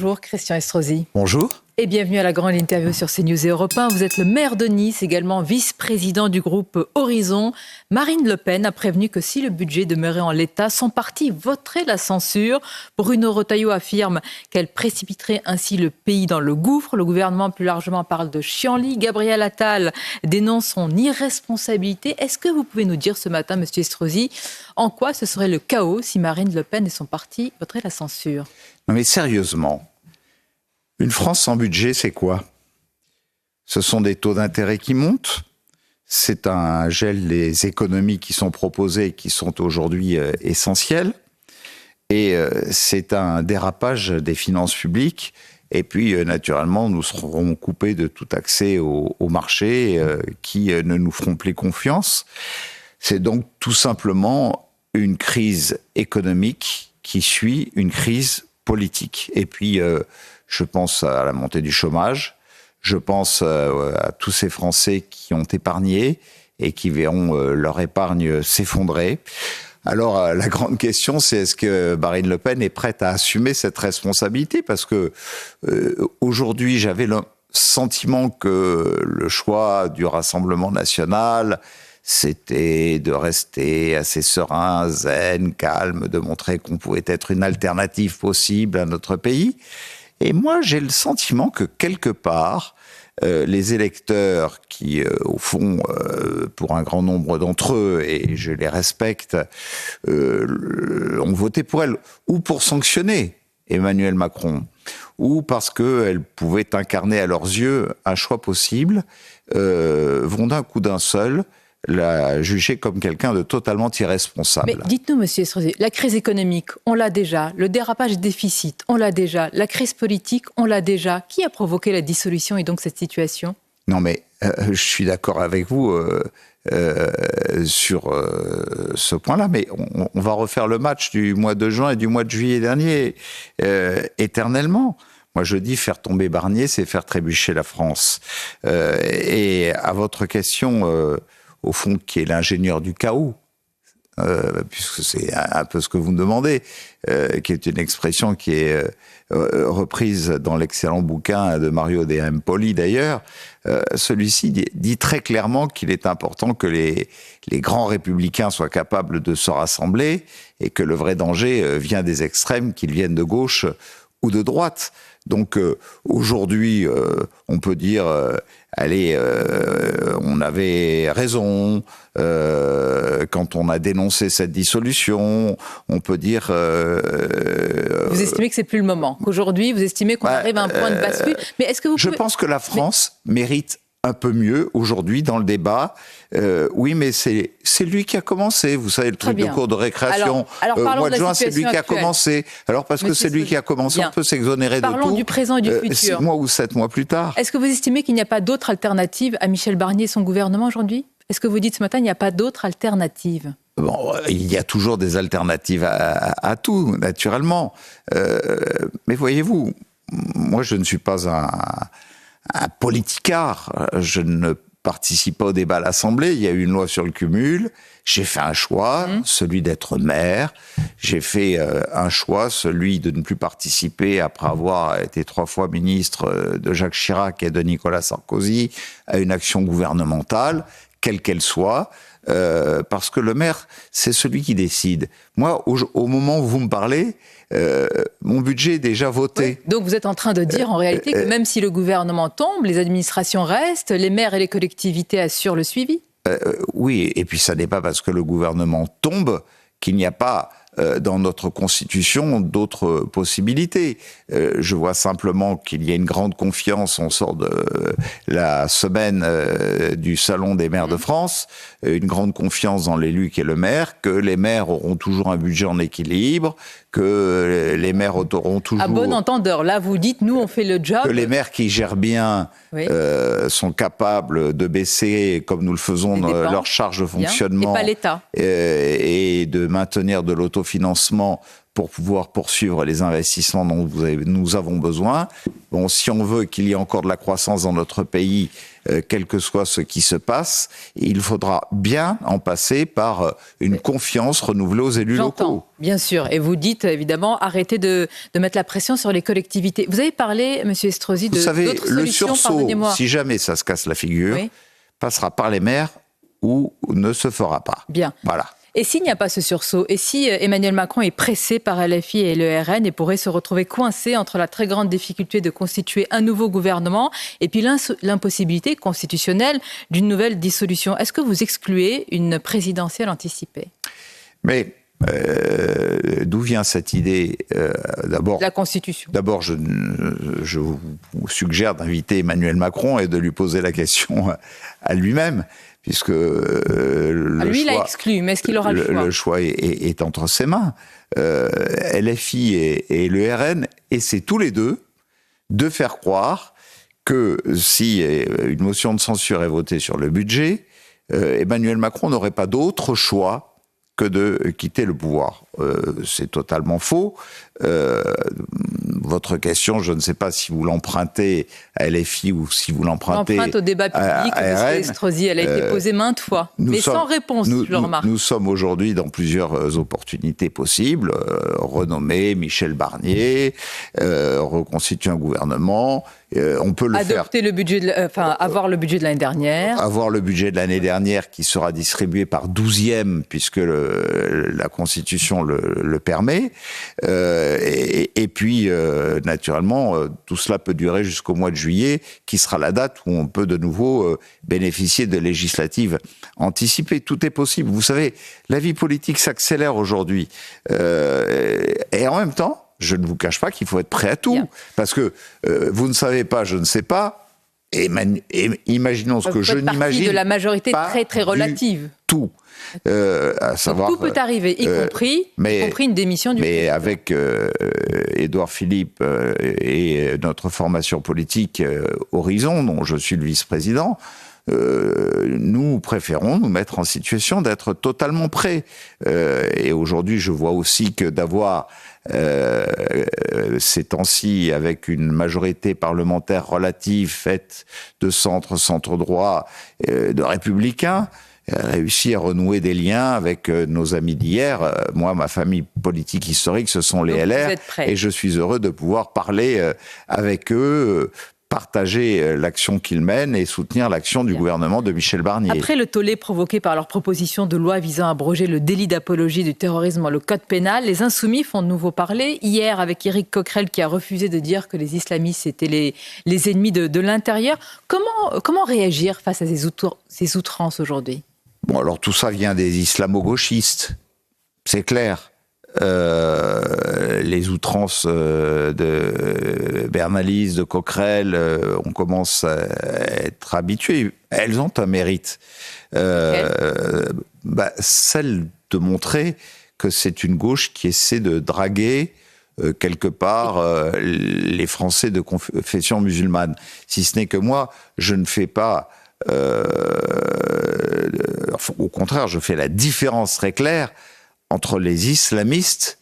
Bonjour Christian Estrosi. Bonjour. Et bienvenue à la grande interview sur CNews et Europe 1. Vous êtes le maire de Nice, également vice-président du groupe Horizon. Marine Le Pen a prévenu que si le budget demeurait en l'état, son parti voterait la censure. Bruno Retailleau affirme qu'elle précipiterait ainsi le pays dans le gouffre. Le gouvernement, plus largement, parle de chienlit. Gabriel Attal dénonce son irresponsabilité. Est-ce que vous pouvez nous dire ce matin, monsieur Estrosi, en quoi ce serait le chaos si Marine Le Pen et son parti voteraient la censure? Non mais sérieusement, une France sans budget, c'est quoi? Ce sont des taux d'intérêt qui montent, c'est un gel des économies qui sont proposées, qui sont aujourd'hui essentielles, et c'est un dérapage des finances publiques, et puis naturellement, nous serons coupés de tout accès au marché qui ne nous feront plus confiance. C'est donc tout simplement une crise économique qui suit une crise politique. Et puis, je pense à la montée du chômage, je pense à tous ces Français qui ont épargné et qui verront leur épargne s'effondrer. Alors, la grande question, c'est est-ce que Marine Le Pen est prête à assumer cette responsabilité? Parce que aujourd'hui, j'avais le sentiment que le choix du Rassemblement national, c'était de rester assez serein, zen, calme, de montrer qu'on pouvait être une alternative possible à notre pays. Et moi, j'ai le sentiment que quelque part, les électeurs qui, au fond, pour un grand nombre d'entre eux, et je les respecte, ont voté pour elle, ou pour sanctionner Emmanuel Macron, ou parce qu'elle pouvait incarner à leurs yeux un choix possible, vont d'un coup d'un seul la juger comme quelqu'un de totalement irresponsable. Mais dites-nous, monsieur Estrosi, la crise économique, on l'a déjà. Le dérapage déficit, on l'a déjà. La crise politique, on l'a déjà. Qui a provoqué la dissolution et donc cette situation? Non, mais je suis d'accord avec vous sur ce point-là, mais on va refaire le match du mois de juin et du mois de juillet dernier éternellement. Moi, je dis faire tomber Barnier, c'est faire trébucher la France. Et à votre question... au fond, qui est l'ingénieur du chaos, puisque c'est un peu ce que vous me demandez, qui est une expression qui est reprise dans l'excellent bouquin de Mario De Empoli d'ailleurs. Celui-ci dit très clairement qu'il est important que les grands républicains soient capables de se rassembler et que le vrai danger vient des extrêmes, qu'ils viennent de gauche ou de droite. Donc aujourd'hui, on peut dire, allez, on avait raison quand on a dénoncé cette dissolution. On peut dire... vous estimez que c'est plus le moment, qu'aujourd'hui, vous estimez qu'on arrive à un point de bascule. Mais est-ce que vous pouvez... Je pense que la France mérite un peu mieux aujourd'hui dans le débat. Oui, mais c'est lui qui a commencé. Vous savez, le truc de cours de récréation. Alors au mois de juin, c'est lui qui a actuelle. commencé. Alors, parce que c'est lui qui a commencé, on peut s'exonérer de tout. Parlons du présent et du futur. 6 mois ou 7 mois plus tard. Est-ce que vous estimez qu'il n'y a pas d'autre alternative à Michel Barnier et son gouvernement aujourd'hui? Est-ce que vous dites ce matin qu'il n'y a pas d'autre alternative? Bon, il y a toujours des alternatives à tout, naturellement. Mais voyez-vous, moi, je ne suis pas un politicard. Je ne participe pas au débat à l'Assemblée. Il y a eu une loi sur le cumul. J'ai fait un choix, celui d'être maire. J'ai fait un choix, celui de ne plus participer, après avoir été 3 fois ministre de Jacques Chirac et de Nicolas Sarkozy, à une action gouvernementale, quelle qu'elle soit. Parce que le maire, c'est celui qui décide. Moi, au moment où vous me parlez, mon budget est déjà voté. Oui. Donc vous êtes en train de dire en réalité que même si le gouvernement tombe, les administrations restent, les maires et les collectivités assurent le suivi? Oui, et puis ça n'est pas parce que le gouvernement tombe qu'il n'y a pas dans notre Constitution d'autres possibilités. Je vois simplement qu'il y a une grande confiance, on sort de la semaine du Salon des maires de France, une grande confiance dans l'élu qui est le maire, que les maires auront toujours un budget en équilibre, que les maires auront toujours... À bon entendeur, là vous dites, nous on fait le job... Que les maires qui gèrent bien sont capables de baisser, comme nous le faisons, leurs charges de fonctionnement. Et pas l'État. Et de maintenir de l'autofinancement pour pouvoir poursuivre les investissements dont nous avons besoin. Bon, si on veut qu'il y ait encore de la croissance dans notre pays, quel que soit ce qui se passe, il faudra bien en passer par une confiance renouvelée aux élus locaux. Bien sûr. Et vous dites, évidemment, arrêtez de mettre la pression sur les collectivités. Vous avez parlé, M. Estrosi, d'autres solutions. Vous savez, le sursaut, si jamais ça se casse la figure, passera par les maires ou ne se fera pas. Bien. Voilà. Et s'il n'y a pas ce sursaut, et si Emmanuel Macron est pressé par LFI et le RN et pourrait se retrouver coincé entre la très grande difficulté de constituer un nouveau gouvernement et puis l'impossibilité constitutionnelle d'une nouvelle dissolution, est-ce que vous excluez une présidentielle anticipée ? Mais d'où vient cette idée d'abord, la Constitution. D'abord, je vous suggère d'inviter Emmanuel Macron et de lui poser la question à lui-même, puisque lui, il a exclu, mais est-ce qu'il aura le choix ? Le choix est entre ses mains. LFI et le RN essaient tous les deux de faire croire que si une motion de censure est votée sur le budget, Emmanuel Macron n'aurait pas d'autre choix que de quitter le pouvoir. C'est totalement faux. Votre question, je ne sais pas si vous l'empruntez à LFI ou si vous l'empruntez au débat public de M. Estrosi. Elle a été posée maintes fois, mais sans réponse, je le remarque. Nous sommes aujourd'hui dans plusieurs opportunités possibles. Renommer Michel Barnier, reconstituer un gouvernement. On peut le faire. Adopter le budget, avoir le budget de l'année dernière. Avoir le budget de l'année dernière qui sera distribué par 12e, puisque la Constitution le permet. Et puis, naturellement, tout cela peut durer jusqu'au mois de juillet, qui sera la date où on peut de nouveau bénéficier de législatives anticipées. Tout est possible. Vous savez, la vie politique s'accélère aujourd'hui. Et en même temps, je ne vous cache pas qu'il faut être prêt à tout. Bien. Parce que vous ne savez pas, je ne sais pas. Et imaginons ce que je n'imagine pas. De la majorité très très relative. Tout. À savoir, tout peut arriver, y compris une démission du président. Mais avec Édouard Philippe et notre formation politique Horizon, dont je suis le vice-président, nous préférons nous mettre en situation d'être totalement prêts. Et aujourd'hui, je vois aussi que d'avoir ces temps-ci, avec une majorité parlementaire relative faite de centre-droit, de républicains, réussi à renouer des liens avec nos amis d'hier. Moi, ma famille politique historique, ce sont les LR, et je suis heureux de pouvoir parler avec eux, partager l'action qu'ils mènent et soutenir l'action du gouvernement de Michel Barnier. Après le tollé provoqué par leur proposition de loi visant à abroger le délit d'apologie du terrorisme dans le code pénal, les Insoumis font de nouveau parler. Hier, avec Éric Coquerel qui a refusé de dire que les islamistes étaient les ennemis de l'intérieur. Comment réagir face à ces outrances aujourd'hui ? Bon, alors tout ça vient des islamo-gauchistes, c'est clair. Les outrances de Bernalice, de Coquerel, on commence à être habitués. Elles ont un mérite. Celle de montrer que c'est une gauche qui essaie de draguer quelque part les Français de confession musulmane. Si ce n'est que moi, je ne fais pas... au contraire, je fais la différence très claire entre les islamistes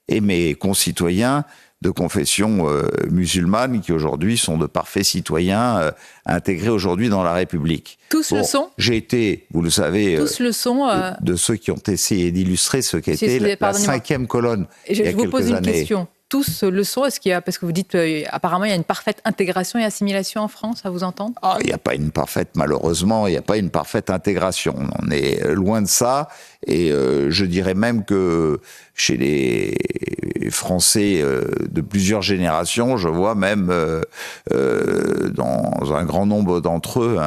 et mes concitoyens de confession musulmane qui aujourd'hui sont de parfaits citoyens intégrés aujourd'hui dans la République. Tous le sont ? J'ai été, vous le savez, tous le sont, de ceux qui ont essayé d'illustrer ce qu'était la cinquième colonne il y a quelques années. Je vous pose une question. Tous le sont. Est-ce qu'il y a, parce que vous dites apparemment il y a une parfaite intégration et assimilation en France, à vous entendre ? Il n'y a pas une parfaite, malheureusement, il n'y a pas une parfaite intégration. On est loin de ça. Et je dirais même que chez les Français de plusieurs générations, je vois même dans un grand nombre d'entre eux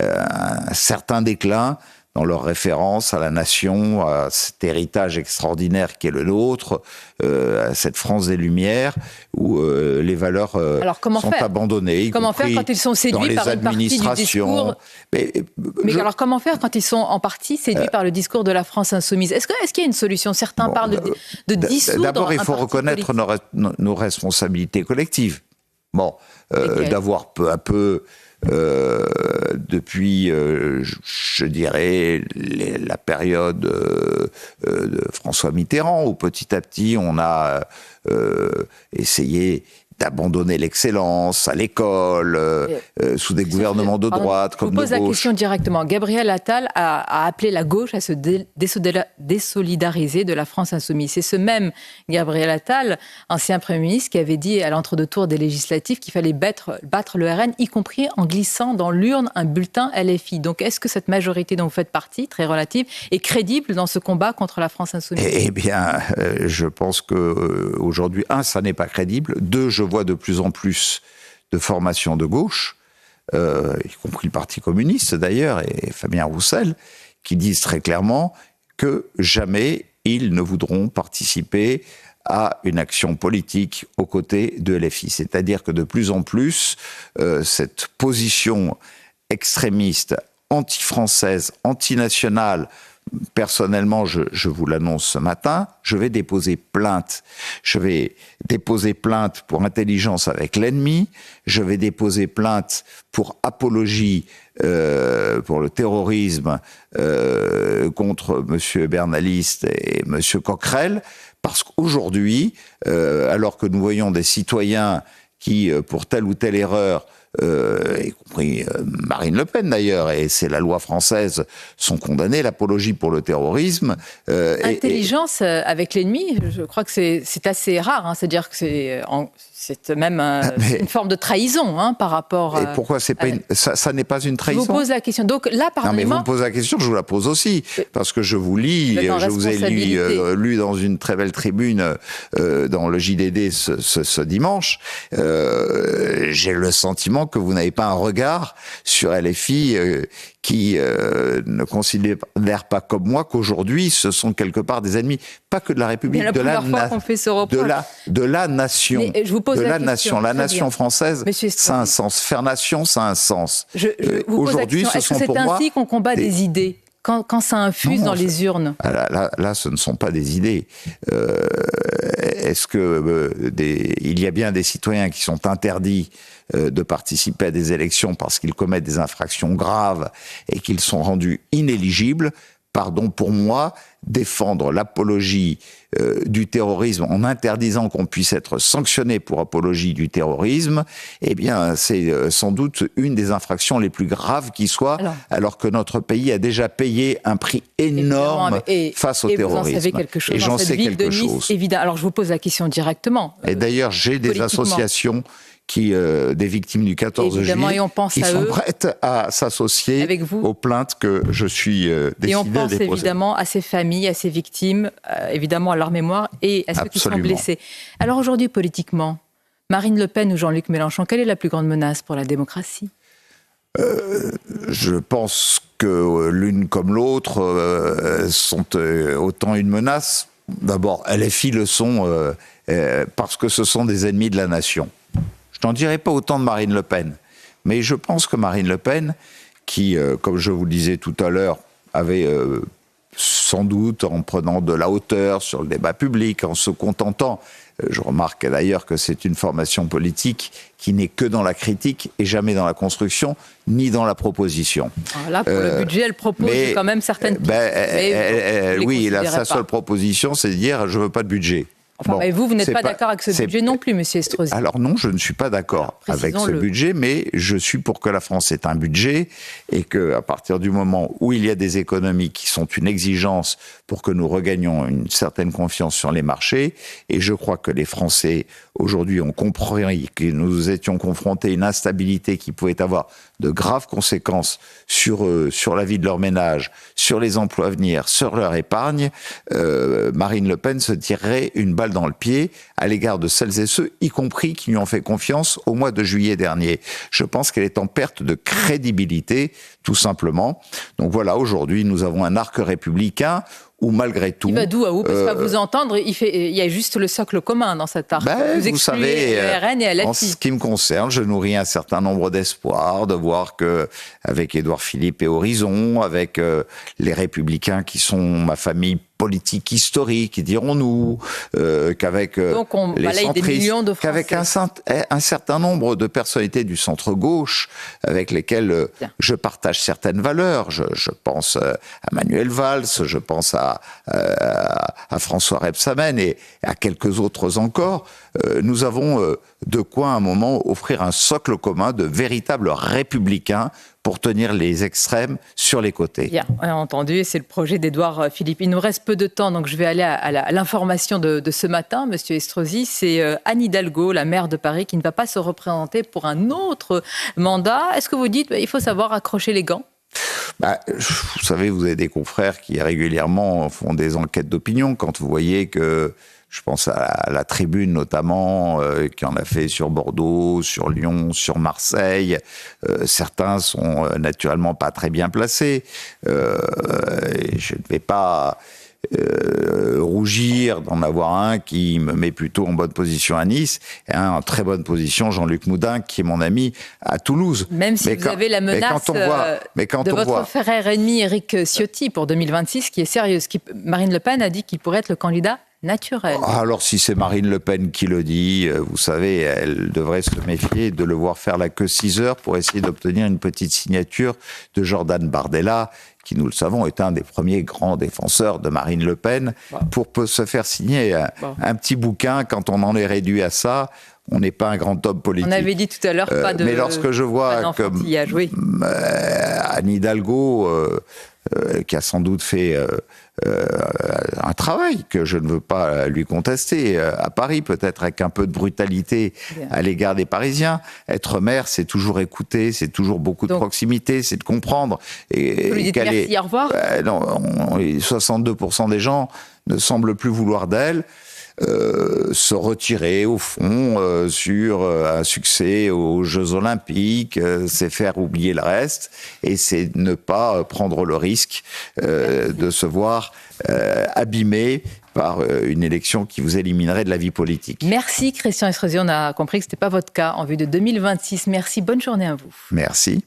un certain déclin dans leur référence à la nation, à cet héritage extraordinaire qui est le nôtre, à cette France des Lumières, où les valeurs sont abandonnées. Comment faire quand ils sont séduits par une partie du discours alors comment faire quand ils sont en partie séduits par le discours de la France insoumise ? Est-ce qu'il y a une solution ? Certains parlent de dissoudre. D'abord, il faut reconnaître nos responsabilités collectives. D'avoir peu à peu depuis, je dirais, la période de François Mitterrand, où petit à petit on a essayé d'abandonner l'excellence à l'école, sous des gouvernements de droite comme de gauche. Je vous pose la question directement. Gabriel Attal a appelé la gauche à se désolidariser de la France insoumise. C'est ce même Gabriel Attal, ancien Premier ministre, qui avait dit à l'entre-deux-tours des législatives qu'il fallait battre le RN, y compris en glissant dans l'urne un bulletin LFI. Donc est-ce que cette majorité dont vous faites partie, très relative, est crédible dans ce combat contre la France insoumise ? Eh bien, je pense qu'aujourd'hui, ça n'est pas crédible. 2, je vois de plus en plus de formations de gauche, y compris le Parti communiste d'ailleurs, et Fabien Roussel, qui disent très clairement que jamais ils ne voudront participer à une action politique aux côtés de LFI. C'est-à-dire que de plus en plus, cette position extrémiste, anti-française, anti-nationale, personnellement, je vous l'annonce ce matin, je vais déposer plainte. Je vais déposer plainte pour intelligence avec l'ennemi, je vais déposer plainte pour apologie, pour le terrorisme contre M. Bernaliste et M. Coquerel, parce qu'aujourd'hui, alors que nous voyons des citoyens qui, pour telle ou telle erreur, y compris Marine Le Pen d'ailleurs, et c'est la loi française, sont condamnés, l'apologie pour le terrorisme. Intelligence avec l'ennemi, je crois que c'est assez rare, hein, c'est-à-dire que c'est même une forme de trahison par rapport à... Et pourquoi ça n'est pas une trahison ? Je vous pose la question. Donc là, non, mais vous me posez la question, je vous la pose aussi, parce que je vous lis, je vous ai lu dans une très belle tribune dans le JDD ce dimanche. J'ai le sentiment que vous n'avez pas un regard sur LFI qui ne considèrent pas comme moi qu'aujourd'hui ce sont quelque part des ennemis, pas que de la République, de la nation. Mais je vous pose la nation. La nation française, ça a un sens. Faire nation, ça a un sens. Aujourd'hui, ce sont pour moi... Est-ce que c'est ainsi qu'on combat des idées quand ça infuse dans les urnes? Là, ce ne sont pas des idées. Est-ce que il y a bien des citoyens qui sont interdits de participer à des élections parce qu'ils commettent des infractions graves et qu'ils sont rendus inéligibles? Pardon, pour moi, défendre l'apologie du terrorisme en interdisant qu'on puisse être sanctionné pour apologie du terrorisme, eh bien, c'est sans doute une des infractions les plus graves qui soit, alors que notre pays a déjà payé un prix énorme face au terrorisme. Vous en savez quelque chose. Et j'en sais quelque chose. Évidemment. Alors, je vous pose la question directement. Et d'ailleurs, j'ai des associations des victimes du 14 juillet, qui sont prêtes à s'associer aux plaintes que je suis décidé à déposer. Et on pense évidemment à ces familles, à ces victimes, évidemment à leur mémoire et à ceux qui sont blessés. Alors aujourd'hui, politiquement, Marine Le Pen ou Jean-Luc Mélenchon, quelle est la plus grande menace pour la démocratie ? Je pense que l'une comme l'autre sont autant une menace. D'abord, LFI le sont parce que ce sont des ennemis de la nation. Je n'en dirai pas autant de Marine Le Pen, mais je pense que Marine Le Pen, qui, comme je vous le disais tout à l'heure, avait sans doute, en prenant de la hauteur sur le débat public, en se contentant, je remarque d'ailleurs que c'est une formation politique qui n'est que dans la critique et jamais dans la construction, ni dans la proposition. Alors là, pour le budget, elle propose quand même certaines pistes. Oui, sa seule proposition, c'est de dire « je ne veux pas de budget ». Enfin, mais vous n'êtes pas d'accord avec ce budget non plus, monsieur Estrosi. Alors non, je ne suis pas d'accord avec ce budget, mais je suis pour que la France ait un budget et qu'à partir du moment où il y a des économies qui sont une exigence pour que nous regagnions une certaine confiance sur les marchés, et je crois que les Français aujourd'hui ont compris que nous étions confrontés à une instabilité qui pouvait avoir de graves conséquences sur la vie de leur ménage, sur les emplois à venir, sur leur épargne, Marine Le Pen se tirerait une balle dans le pied à l'égard de celles et ceux, y compris qui lui ont fait confiance au mois de juillet dernier. Je pense qu'elle est en perte de crédibilité, tout simplement. Donc voilà, aujourd'hui, nous avons un arc républicain où malgré tout... Il va d'où à où? Parce qu'à vous entendre, il y a juste le socle commun dans cet arc. Vous savez, le RN et LFI. En ce qui me concerne, je nourris un certain nombre d'espoirs de voir que, avec Édouard Philippe et Horizon, avec les Républicains qui sont ma famille politique historique, dirons-nous, qu'avec donc on les balaye des millions de centristes, Français. qu'avec un certain nombre de personnalités du centre-gauche avec lesquelles je partage certaines valeurs. Je pense à Manuel Valls, je pense à François Rebsamen et à quelques autres encore. Nous avons de quoi à un moment offrir un socle commun de véritables républicains pour tenir les extrêmes sur les côtés. Bien, on a entendu, c'est le projet d'Édouard Philippe. Il nous reste peu de temps, donc je vais aller à l'information de ce matin, Monsieur Estrosi. C'est Anne Hidalgo, la maire de Paris, qui ne va pas se représenter pour un autre mandat. Est-ce que vous dites il faut savoir accrocher les gants ? Vous savez, vous avez des confrères qui régulièrement font des enquêtes d'opinion. Quand vous voyez que, je pense à la Tribune notamment, qui en a fait sur Bordeaux, sur Lyon, sur Marseille. Certains sont naturellement pas très bien placés. Je ne vais pas rougir d'en avoir un qui me met plutôt en bonne position à Nice et un en très bonne position, Jean-Luc Moudin, qui est mon ami à Toulouse. Même si vous avez la menace de votre frère ennemi Éric Ciotti pour 2026, qui est sérieuse. Marine Le Pen a dit qu'il pourrait être le candidat naturel. Alors si c'est Marine Le Pen qui le dit, vous savez, elle devrait se méfier de le voir faire la queue 6 heures pour essayer d'obtenir une petite signature de Jordan Bardella, qui, nous le savons, est un des premiers grands défenseurs de Marine Le Pen, pour se faire signer un petit bouquin. Quand on en est réduit à ça, on n'est pas un grand homme politique. On avait dit tout à l'heure pas de. Mais lorsque je vois comme Anne Hidalgo, qui a sans doute fait un travail que je ne veux pas lui contester, à Paris, peut-être avec un peu de brutalité à l'égard des Parisiens. Être maire, c'est toujours écouter, c'est toujours beaucoup de proximité, c'est de comprendre. Et vous lui dites merci, au revoir. Non, 62% des gens ne semblent plus vouloir d'elle. Se retirer au fond sur un succès aux Jeux Olympiques, c'est faire oublier le reste et c'est ne pas prendre le risque de se voir abîmé par une élection qui vous éliminerait de la vie politique. Merci Christian Estrosi, on a compris que ce n'était pas votre cas en vue de 2026. Merci, bonne journée à vous. Merci.